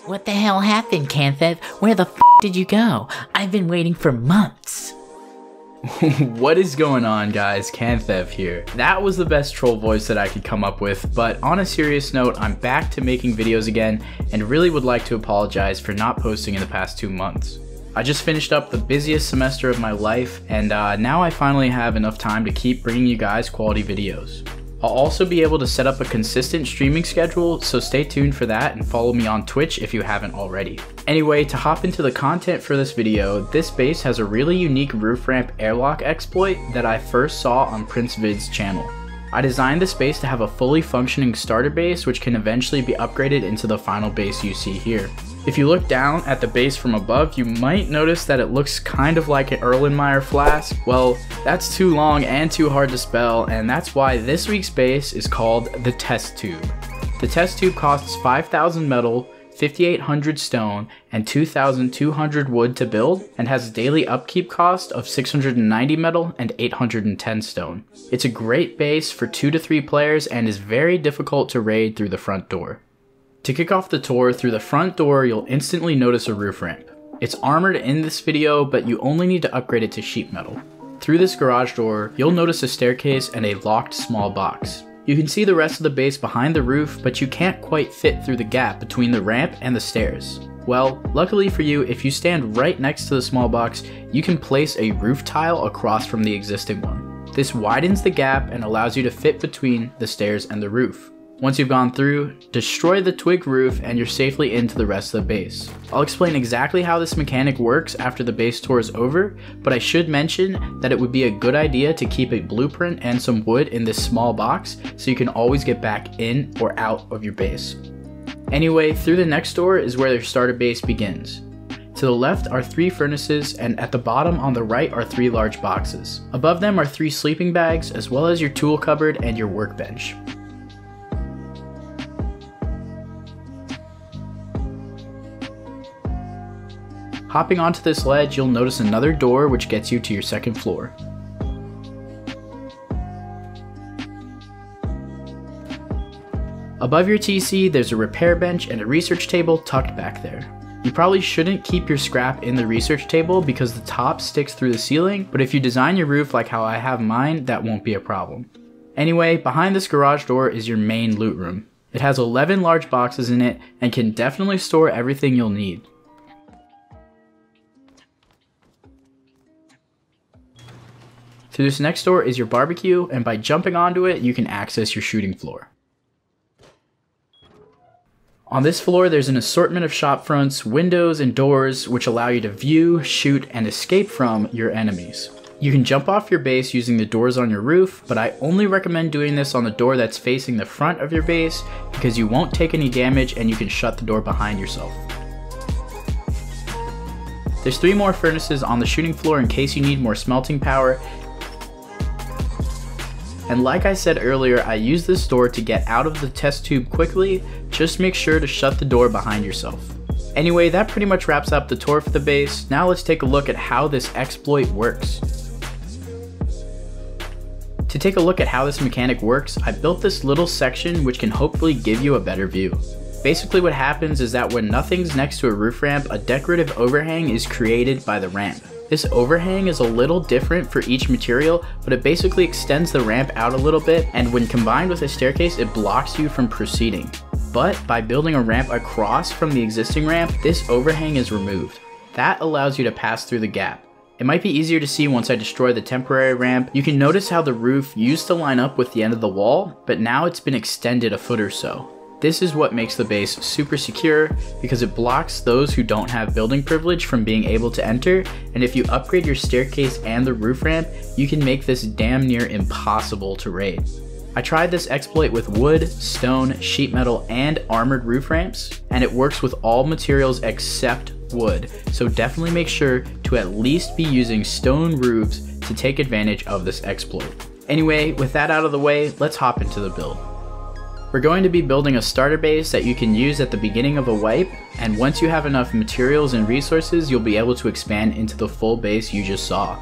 What the hell happened, Canthev? Where the f did you go? I've been waiting for months. What is going on, guys? Canthev here. That was the best troll voice that I could come up with, but on a serious note, I'm back to making videos again and really would like to apologize for not posting in the past 2 months. I just finished up the busiest semester of my life, and now I finally have enough time to keep bringing you guys quality videos. I'll also be able to set up a consistent streaming schedule, so stay tuned for that and follow me on Twitch if you haven't already. Anyway, to hop into the content for this video, this base has a really unique roof ramp airlock exploit that I first saw on PrinceVid's channel. I designed this base to have a fully functioning starter base which can eventually be upgraded into the final base you see here. If you look down at the base from above, you might notice that it looks kind of like an Erlenmeyer flask. Well, that's too long and too hard to spell, and that's why this week's base is called the Test Tube. The Test Tube costs 5,000 metal, 5,800 stone, and 2,200 wood to build, and has a daily upkeep cost of 690 metal and 810 stone. It's a great base for 2 to 3 players and is very difficult to raid through the front door. To kick off the tour, through the front door, you'll instantly notice a roof ramp. It's armored in this video, but you only need to upgrade it to sheet metal. Through this garage door, you'll notice a staircase and a locked small box. You can see the rest of the base behind the roof, but you can't quite fit through the gap between the ramp and the stairs. Well, luckily for you, if you stand right next to the small box, you can place a roof tile across from the existing one. This widens the gap and allows you to fit between the stairs and the roof. Once you've gone through, destroy the twig roof and you're safely into the rest of the base. I'll explain exactly how this mechanic works after the base tour is over, but I should mention that it would be a good idea to keep a blueprint and some wood in this small box so you can always get back in or out of your base. Anyway, through the next door is where your starter base begins. To the left are 3 furnaces, and at the bottom on the right are 3 large boxes. Above them are 3 sleeping bags, as well as your tool cupboard and your workbench. Hopping onto this ledge, you'll notice another door which gets you to your second floor. Above your TC, there's a repair bench and a research table tucked back there. You probably shouldn't keep your scrap in the research table because the top sticks through the ceiling, but if you design your roof like how I have mine, that won't be a problem. Anyway, behind this garage door is your main loot room. It has 11 large boxes in it and can definitely store everything you'll need. Through this next door is your barbecue, and by jumping onto it, you can access your shooting floor. On this floor, there's an assortment of shop fronts, windows, and doors which allow you to view, shoot, and escape from your enemies. You can jump off your base using the doors on your roof, but I only recommend doing this on the door that's facing the front of your base because you won't take any damage and you can shut the door behind yourself. There's 3 more furnaces on the shooting floor in case you need more smelting power. And like I said earlier, I use this door to get out of the test tube quickly. Just make sure to shut the door behind yourself. Anyway, that pretty much wraps up the tour for the base. Now let's take a look at how this exploit works. To take a look at how this mechanic works, I built this little section which can hopefully give you a better view. Basically what happens is that when nothing's next to a roof ramp, a decorative overhang is created by the ramp. This overhang is a little different for each material, but it basically extends the ramp out a little bit, and when combined with a staircase, it blocks you from proceeding. But by building a ramp across from the existing ramp, this overhang is removed. That allows you to pass through the gap. It might be easier to see once I destroy the temporary ramp. You can notice how the roof used to line up with the end of the wall, but now it's been extended a foot or so. This is what makes the base super secure because it blocks those who don't have building privilege from being able to enter, and if you upgrade your staircase and the roof ramp, you can make this damn near impossible to raid. I tried this exploit with wood, stone, sheet metal, and armored roof ramps, and it works with all materials except wood, so definitely make sure to at least be using stone roofs to take advantage of this exploit. Anyway, with that out of the way, let's hop into the build. We're going to be building a starter base that you can use at the beginning of a wipe, and once you have enough materials and resources, you'll be able to expand into the full base you just saw.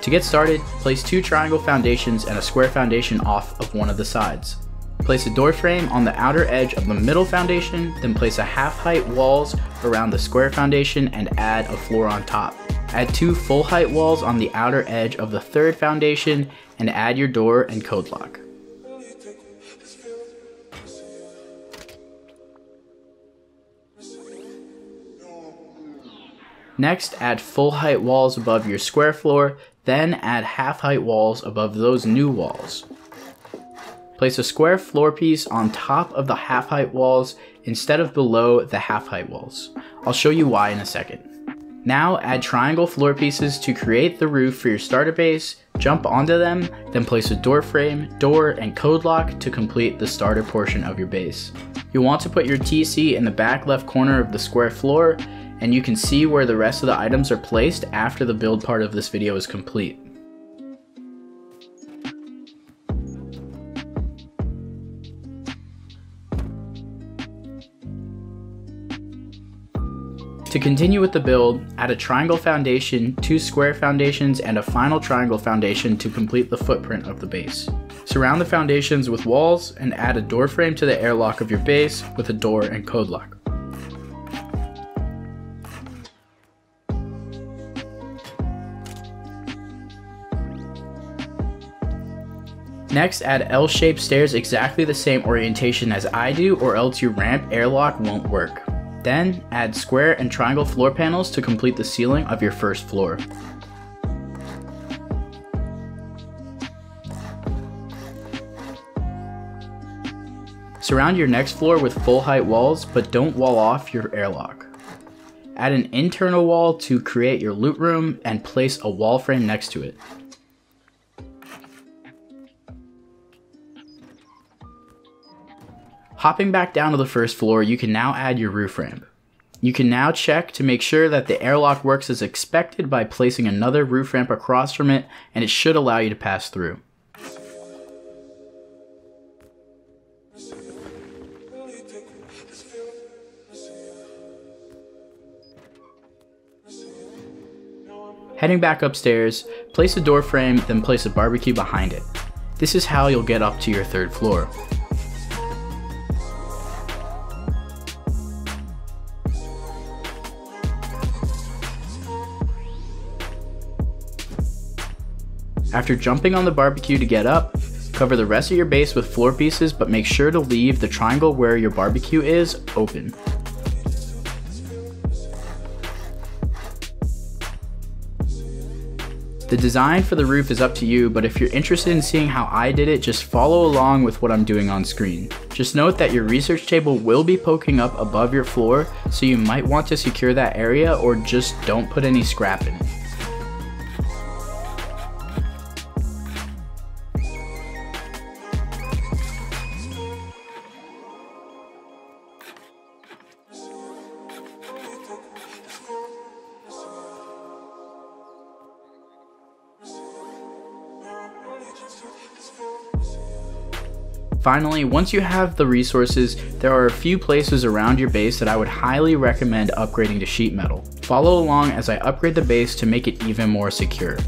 To get started, place 2 triangle foundations and a square foundation off of one of the sides. Place a door frame on the outer edge of the middle foundation, then place a half-height walls around the square foundation and add a floor on top. Add 2 full-height walls on the outer edge of the third foundation and add your door and code lock. Next, add full height walls above your square floor, then add half height walls above those new walls. Place a square floor piece on top of the half height walls instead of below the half height walls. I'll show you why in a second. Now add triangle floor pieces to create the roof for your starter base, jump onto them, then place a door frame, door, and code lock to complete the starter portion of your base. You'll want to put your TC in the back left corner of the square floor, and you can see where the rest of the items are placed after the build part of this video is complete. To continue with the build, add a triangle foundation, 2 square foundations, and a final triangle foundation to complete the footprint of the base. Surround the foundations with walls and add a door frame to the airlock of your base with a door and code lock. Next, add L-shaped stairs exactly the same orientation as I do, or else your ramp airlock won't work. Then, add square and triangle floor panels to complete the ceiling of your first floor. Surround your next floor with full height walls, but don't wall off your airlock. Add an internal wall to create your loot room and place a wall frame next to it. Hopping back down to the first floor, you can now add your roof ramp. You can now check to make sure that the airlock works as expected by placing another roof ramp across from it, and it should allow you to pass through. Heading back upstairs, place a door frame, then place a barbecue behind it. This is how you'll get up to your third floor. After jumping on the barbecue to get up, cover the rest of your base with floor pieces, but make sure to leave the triangle where your barbecue is open. The design for the roof is up to you, but if you're interested in seeing how I did it, just follow along with what I'm doing on screen. Just note that your research table will be poking up above your floor, so you might want to secure that area or just don't put any scrap in it. Finally, once you have the resources, there are a few places around your base that I would highly recommend upgrading to sheet metal. Follow along as I upgrade the base to make it even more secure.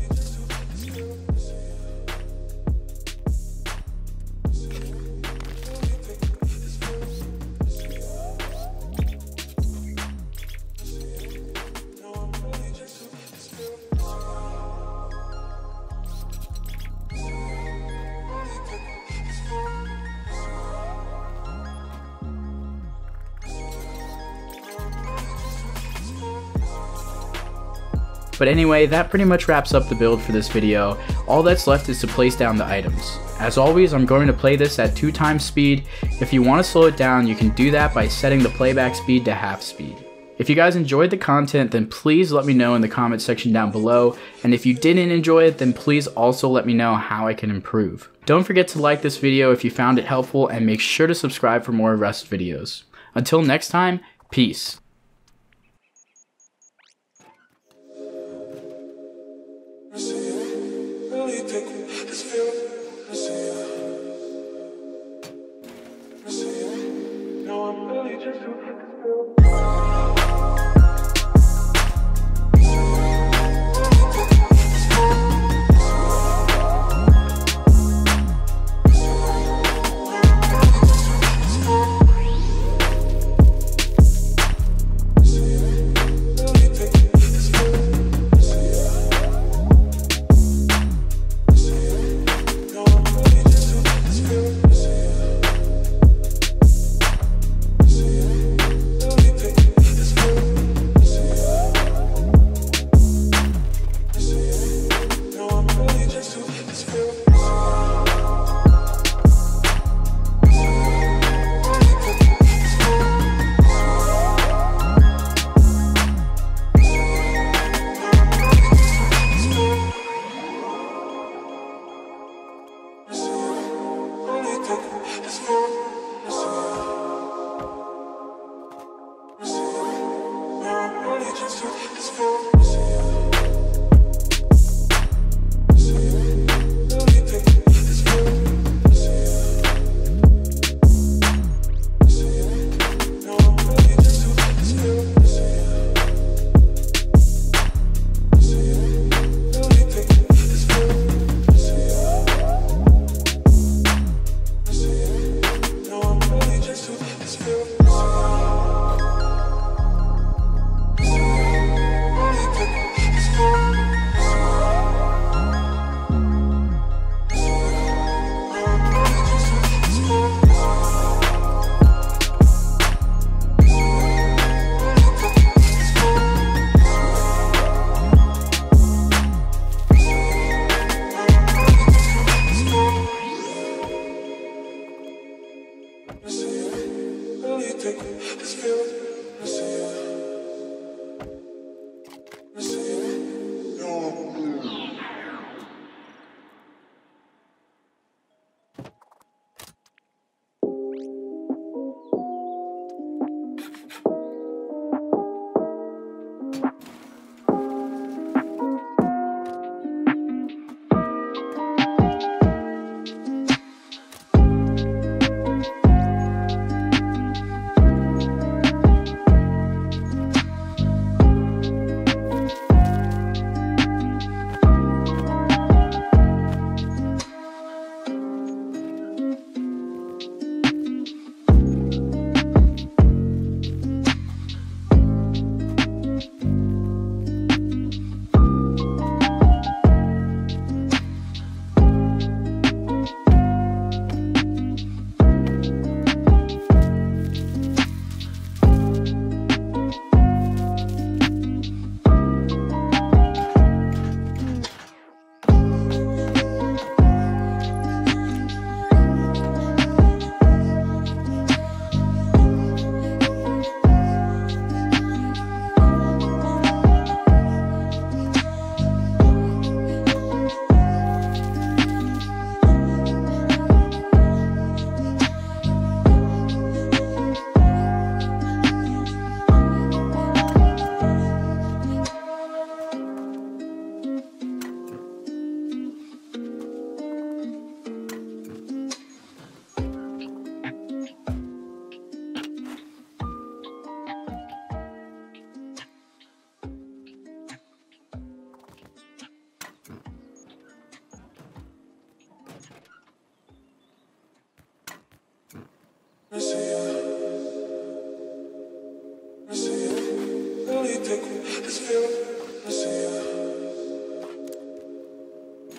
But anyway, that pretty much wraps up the build for this video. All that's left is to place down the items. As always, I'm going to play this at 2x speed. If you want to slow it down, you can do that by setting the playback speed to half speed. If you guys enjoyed the content, then please let me know in the comment section down below, and if you didn't enjoy it, then please also let me know how I can improve. Don't forget to like this video if you found it helpful, and make sure to subscribe for more Rust videos. Until next time, peace.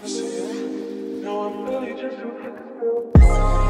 I see you. Now I'm really just too